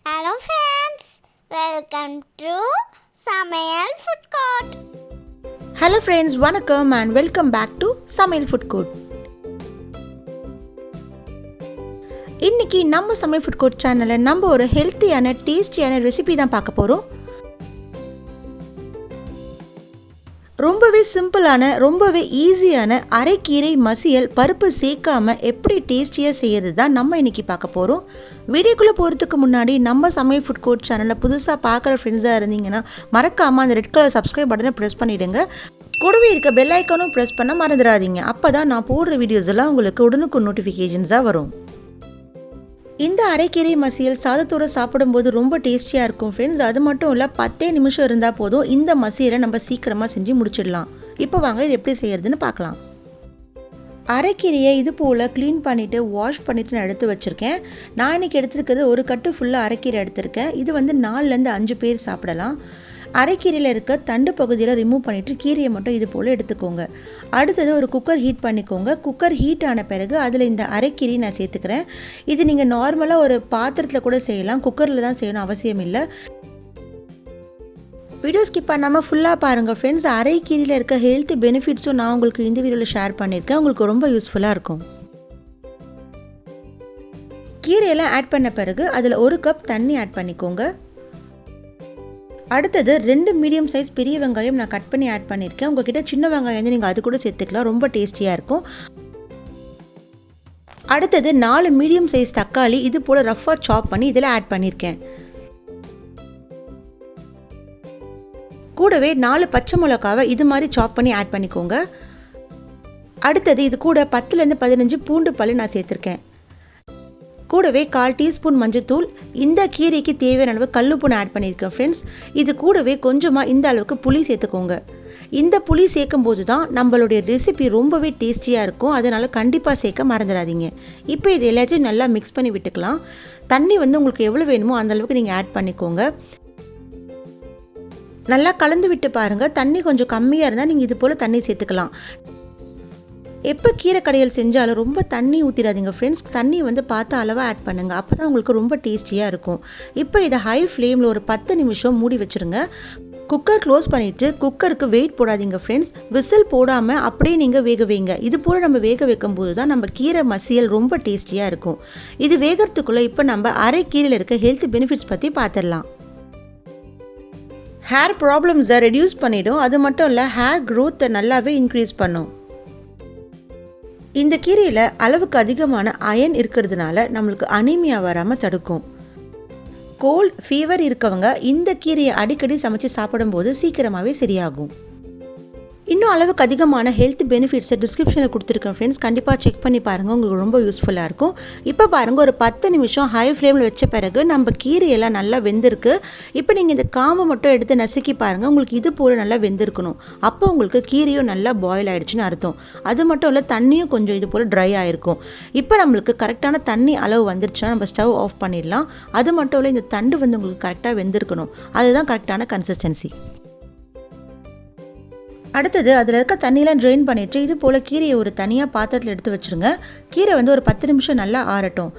Hello friends, welcome to Samayal Food Court. Hello friends, vanakkam and welcome back to Samayal Food Court. இன்னைக்கு நம்ம சமையல் food court சேனல்ல நம்ம ஒரு ஹெல்த்தியான டேஸ்டியான ரெசிபி தான் பார்க்க போறோம். ரொம்பவே சிம்பிளான ரொம்பவே ஈஸியான அரைக்கீரை மசியல் பருப்பு சேர்க்காம எப்படி டேஸ்டியாக செய்யறது தான் நம்ம இன்னைக்கு பார்க்க போகிறோம். வீடியோக்குள்ளே போகிறதுக்கு முன்னாடி நம்ம சமையல் ஃபுட் கோர்ட் சேனலில் புதுசாக பார்க்குற ஃப்ரெண்ட்ஸாக இருந்தீங்கன்னா மறக்காமல் அந்த ரெட் கலர் சப்ஸ்கிரைப் பட்டனை ப்ரெஸ் பண்ணிவிடுங்க. கூடவே இருக்க பெல் ஐக்கானும் ப்ரெஸ் பண்ண மறந்துடாதீங்க. அப்போ தான் நான் போடுற வீடியோஸ் எல்லாம் உங்களுக்கு உடனுக்கு நோட்டிஃபிகேஷன்ஸாக வரும். இந்த அரைக்கீரை மசியல் சாதத்தோடு சாப்பிடும்போது ரொம்ப டேஸ்டியாக இருக்கும் ஃப்ரெண்ட்ஸ். அது மட்டும் இல்லை 10 நிமிஷம் இருந்தால் போதும் இந்த மசியலை நம்ம சீக்கிரமாக செஞ்சு முடிச்சிடலாம். இப்போ வாங்க இது எப்படி செய்யறதுன்னு பார்க்கலாம். அரைக்கீரையை இது போல் க்ளீன் பண்ணிவிட்டு வாஷ் பண்ணிவிட்டு நான் எடுத்து வச்சுருக்கேன். நான் இன்றைக்கி எடுத்துருக்கிறது ஒரு கட்டு ஃபுல்லாக அரைக்கீரை எடுத்திருக்கேன். இது வந்து 4லேருந்து 5 பேர் சாப்பிடலாம். அரைக்கீரையில் இருக்க தண்டு பகுதியில் ரிமூவ் பண்ணிவிட்டு கீரையை மட்டும் இது போல் எடுத்துக்கோங்க. அடுத்தது ஒரு குக்கர் ஹீட் பண்ணிக்கோங்க. குக்கர் ஹீட் ஆன பிறகு அதில் இந்த அரைக்கீரையை நான் சேர்த்துக்கிறேன். இது நீங்கள் நார்மலாக ஒரு பாத்திரத்தில் கூட செய்யலாம், குக்கரில் தான் செய்யணும் அவசியம் இல்லை. வீடியோ ஸ்கிப் பண்ணாமல் ஃபுல்லாக பாருங்கள் ஃப்ரெண்ட்ஸ். அரைக்கீரையில் இருக்க ஹெல்த் பெனிஃபிட்ஸும் நான் உங்களுக்கு இந்த வீடியோவில் ஷேர் பண்ணியிருக்கேன். உங்களுக்கு ரொம்ப யூஸ்ஃபுல்லாக இருக்கும். கீரையெல்லாம் ஆட் பண்ண பிறகு அதில் 1 கப் தண்ணி ஆட் பண்ணிக்கோங்க. அடுத்தது 2 மீடியம் சைஸ் பெரிய வெங்காயம் நான் கட் பண்ணி ஆட் பண்ணியிருக்கேன். உங்ககிட்ட சின்ன வெங்காயம் வந்து நீங்கள் அது கூட சேர்த்துக்கலாம், ரொம்ப டேஸ்டியாக இருக்கும். அடுத்தது 4 மீடியம் சைஸ் தக்காளி இது போல் ரஃப்பாக சாப் பண்ணி இதில் ஆட் பண்ணியிருக்கேன். கூடவே 4 பச்சை மிளகாவை இது மாதிரி சாப் பண்ணி ஆட் பண்ணிக்கோங்க. அடுத்தது இது கூட 10லேருந்து 15 பூண்டு பல் நான் சேர்த்துருக்கேன். கூடவே 1/4 டீஸ்பூன் மஞ்சத்தூள், இந்த கீரைக்கு தேவையான அளவு கல்லுப்பு நான் ஆட் பண்ணியிருக்கேன் ஃப்ரெண்ட்ஸ். இது கூடவே கொஞ்சமாக இந்த அளவுக்கு புளி சேர்த்துக்கோங்க. இந்த புளி சேர்க்கும் போது தான் நம்மளுடைய ரெசிபி ரொம்பவே டேஸ்டியாக இருக்கும். அதனால் கண்டிப்பாக சேர்க்க மறந்துடாதீங்க. இப்போ இது எல்லாத்தையும் நல்லா மிக்ஸ் பண்ணி விட்டுக்கலாம். தண்ணி வந்து உங்களுக்கு எவ்வளோ வேணுமோ அந்த அளவுக்கு நீங்கள் ஆட் பண்ணிக்கோங்க. நல்லா கலந்து விட்டு பாருங்கள். தண்ணி கொஞ்சம் கம்மியாக இருந்தால் நீங்கள் இது போல் தண்ணி சேர்த்துக்கலாம். எப்போ கீரை கடையல் செஞ்சாலும் ரொம்ப தண்ணி ஊற்றிடாதீங்க ஃப்ரெண்ட்ஸ். தண்ணி வந்து பார்த்து அளவாக ஆட் பண்ணுங்கள். அப்போ தான் உங்களுக்கு ரொம்ப டேஸ்டியாக இருக்கும். இப்போ இதை ஹை ஃப்ளேமில் ஒரு 10 நிமிஷம் மூடி வச்சுருங்க. குக்கர் க்ளோஸ் பண்ணிவிட்டு குக்கருக்கு வெயிட் போடாதீங்க ஃப்ரெண்ட்ஸ். விசில் போடாமல் அப்படியே நீங்கள் வேக வைங்க. இது போல் நம்ம வேக வைக்கும் போது தான் நம்ம கீரை மசியல் ரொம்ப டேஸ்டியாக இருக்கும். இது வேகிறதுக்குள்ளே இப்போ நம்ம அரைக்கீரையில் இருக்க ஹெல்த் பெனிஃபிட்ஸ் பற்றி பார்த்துடலாம். ஹேர் ப்ராப்ளம்ஸை ரெடியூஸ் பண்ணிவிடும். அது மட்டும் இல்லை, ஹேர் க்ரோத்தை நல்லாவே இன்க்ரீஸ் பண்ணும். இந்த கீரையில் அளவுக்கு அதிகமான அயன் இருக்கிறதுனால நம்மளுக்கு அனீமியா வராமல் தடுக்கும். கோல்ட் ஃபீவர் இருக்கவங்க இந்த கீரையை அடிக்கடி சமைச்சு சாப்பிடும்போது சீக்கிரமாகவே சரியாகும். இன்னும் அளவுக்கு அதிகமான ஹெல்த் பெனிஃபிட்ஸை டிஸ்கிரிப்ஷனில் கொடுத்துருக்கேன் ஃப்ரெண்ட்ஸ். கண்டிப்பாக செக் பண்ணி பாருங்கள், உங்களுக்கு ரொம்ப யூஸ்ஃபுல்லாக இருக்கும். இப்போ பாருங்கள், ஒரு 10 நிமிஷம் ஹை ஃப்ளேமில் வச்ச பிறகு நம்ம கீரையெல்லாம் நல்லா வெந்திருக்கு. இப்போ நீங்கள் இந்த காம்பை மட்டும் எடுத்து நசுக்கி பாருங்கள். உங்களுக்கு இது போல் நல்லா வெந்திருக்கணும். அப்போ உங்களுக்கு கீரையும் நல்லா பாயில் ஆகிடுச்சுன்னு அர்த்தம். அது மட்டும் இல்லை, தண்ணியும் கொஞ்சம் இது போல் ட்ரை ஆகிருக்கும். இப்போ நம்மளுக்கு கரெக்டான தண்ணி அளவு வந்துருச்சுன்னா நம்ம ஸ்டவ் ஆஃப் பண்ணிடலாம். அது மட்டும் இல்லை, இந்த தண்டு வந்து உங்களுக்கு கரெக்டாக வெந்திருக்கணும். அதுதான் கரெக்டான கன்சிஸ்டன்சி. அடுத்தது அதில் இருக்க தண்ணியெலாம் ட்ரெயின் பண்ணிவிட்டு இது போல் கீரையை ஒரு தனியாக பாத்திரத்தில் எடுத்து வச்சுருங்க. கீரை வந்து ஒரு 10 நிமிஷம் நல்லா ஆறட்டும்.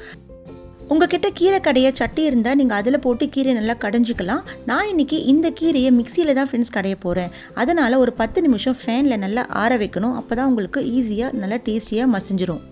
உங்ககிட்ட கீரை கடைய சட்டி இருந்தால் நீங்கள் அதில் போட்டு கீரையை நல்லா கடைஞ்சிக்கலாம். நான் இன்றைக்கி இந்த கீரையை மிக்சியில் தான் ஃப்ரெண்ட்ஸ் கடைய போகிறேன். அதனால் ஒரு 10 நிமிஷம் ஃபேனில் நல்லா ஆற வைக்கணும். அப்போ தான் உங்களுக்கு ஈஸியாக நல்லா டேஸ்டியாக மசிஞ்சிரும்.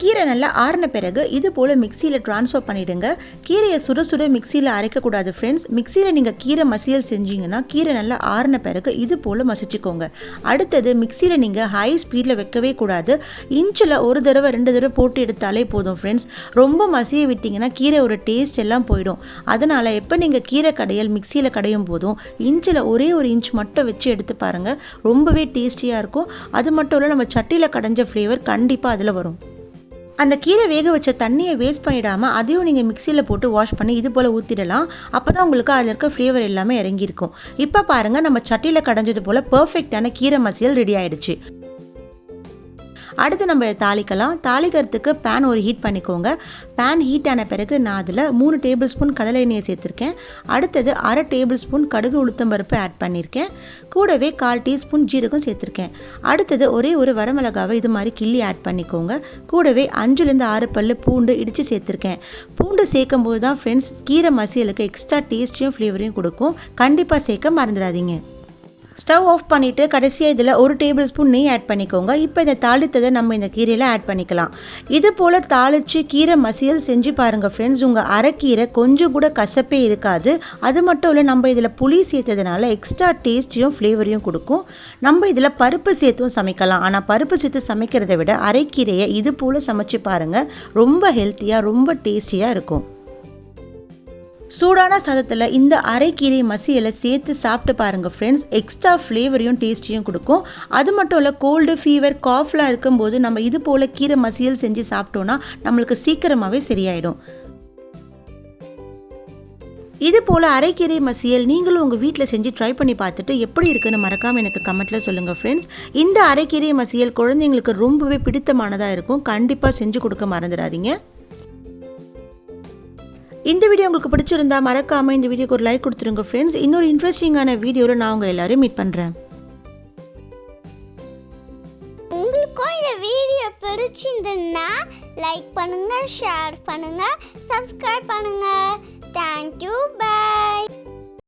கீரை நல்லா ஆறின பிறகு இது போல் மிக்சியில் ட்ரான்ஸ்ஃபர் பண்ணிவிடுங்க. கீரையை சுட சுட மிக்சியில் அரைக்கக்கூடாது ஃப்ரெண்ட்ஸ். மிக்சியில் நீங்கள் கீரை மசியல் செஞ்சீங்கன்னா கீரை நல்லா ஆறின பிறகு இது போல் மசிச்சுக்கோங்க. அடுத்தது மிக்சியில் நீங்கள் ஹை ஸ்பீடில் வைக்கவே கூடாது. இன்ச்சில் 1 தடவை 2 தடவை போட்டு எடுத்தாலே போதும் ஃப்ரெண்ட்ஸ். ரொம்ப மசிய விட்டிங்கன்னா கீரை ஒரு டேஸ்ட் எல்லாம் போயிடும். அதனால் எப்போ நீங்கள் கீரை கடையல் மிக்சியில் கடையும் போதும் இன்ச்சில் ஒரே 1 இன்ச் மட்டும் வச்சு எடுத்து பாருங்கள். ரொம்பவே டேஸ்டியாக இருக்கும். அது மட்டும் இல்லை, நம்ம சட்டியில் கடைஞ்ச ஃப்ளேவர் கண்டிப்பாக அதில் வரும். அந்த கீரை வேக வச்ச தண்ணியை வேஸ்ட் பண்ணிடாமல் அதையும் நீங்கள் மிக்சியில் போட்டு வாஷ் பண்ணி இது போல் ஊற்றிடலாம். அப்போ தான் உங்களுக்கு அதில் இருக்க ஃப்ளேவர் எல்லாமே இறங்கியிருக்கும். இப்போ பாருங்கள், நம்ம சட்டியில் கடைஞ்சது போல் பர்ஃபெக்டான கீரை மசியல் ரெடி ஆகிடுச்சு. அடுத்து நம்ம தாளிக்கலாம். தாளிக்கிறதுக்கு பேன் ஒரு ஹீட் பண்ணிக்கோங்க. பேன் ஹீட் ஆன பிறகு நான் அதில் 3 டேபிள் ஸ்பூன் கடலை எண்ணெயை சேர்த்துருக்கேன். அடுத்தது 1/2 டேபிள் ஸ்பூன் கடுகு உளுத்தம்பருப்பு ஆட் பண்ணியிருக்கேன். கூடவே 1/4 டீஸ்பூன் ஜீரகம் சேர்த்துருக்கேன். அடுத்தது ஒரே ஒரு வரமிளகாவை இது மாதிரி கிள்ளி ஆட் பண்ணிக்கோங்க. கூடவே 5லேருந்து 6 பல்லு பூண்டு இடித்து சேர்த்துருக்கேன். பூண்டு சேர்க்கும் போது தான் ஃப்ரெண்ட்ஸ் கீரை மசியலுக்கு எக்ஸ்ட்ரா டேஸ்ட்டையும் ஃப்ளேவரையும் கொடுக்கும். கண்டிப்பாக சேர்க்க மறந்துடாதீங்க. ஸ்டவ் ஆஃப் பண்ணிவிட்டு கடைசியாக இதில் 1 டேபிள் ஸ்பூன் நெய் ஆட் பண்ணிக்கோங்க. இப்போ இதை தாளித்ததை நம்ம இந்த கீரையில் ஆட் பண்ணிக்கலாம். இது போல் தாளித்து கீரை மசியல் செஞ்சு பாருங்கள் ஃப்ரெண்ட்ஸ். உங்கள் அரைக்கீரை கொஞ்சம் கூட கசப்பே இருக்காது. அது மட்டும் இல்லை, நம்ம இதில் புளி சேர்த்ததுனால எக்ஸ்ட்ரா டேஸ்ட்டையும் ஃப்ளேவரையும் கொடுக்கும். நம்ம இதில் பருப்பு சேர்த்தும் சமைக்கலாம். ஆனால் பருப்பு சேர்த்து சமைக்கிறத விட அரைக்கீரையை இது போல் சமைச்சு பாருங்கள். ரொம்ப ஹெல்த்தியாக ரொம்ப டேஸ்டியாக இருக்கும். சூடான சாதத்தில் இந்த அரைக்கீரை மசியலை சேர்த்து சாப்பிட்டு பாருங்கள் ஃப்ரெண்ட்ஸ். எக்ஸ்ட்ரா ஃப்ளேவரையும் டேஸ்ட்டையும் கொடுக்கும். அது மட்டும் இல்லை, கோல்டு ஃபீவர் காஃப்லாம் இருக்கும்போது நம்ம இது போல் கீரை மசியல் செஞ்சு சாப்பிட்டோன்னா நம்மளுக்கு சீக்கிரமாகவே சரியாயிடும். இது போல் அரைக்கீரை மசியல் நீங்களும் உங்கள் வீட்டில் செஞ்சு ட்ரை பண்ணி பார்த்துட்டு எப்படி இருக்குன்னு மறக்காமல் எனக்கு கமெண்ட்டில் சொல்லுங்கள் ஃப்ரெண்ட்ஸ். இந்த அரைக்கீரை மசியல் குழந்தைங்களுக்கு ரொம்பவே பிடித்தமானதாக இருக்கும். கண்டிப்பாக செஞ்சு கொடுக்க மறந்துடாதீங்க. இந்த வீடியோ உங்களுக்கு பிடிச்சிருந்தா மறக்காமல் இந்த வீடியோக்கு ஒரு லைக் கொடுத்துருங்க ஃப்ரெண்ட்ஸ். இன்னொரு இன்ட்ரெஸ்டிங்கான வீடியோவில் நான் உங்கள் எல்லாரையும் மீட் பண்ணுறேன். உங்களுக்கும் இந்த வீடியோ பிடிச்சிருந்ததுன்னா லைக் பண்ணுங்கள், ஷேர் பண்ணுங்கள், சப்ஸ்கிரைப் பண்ணுங்கள். Thank you, by.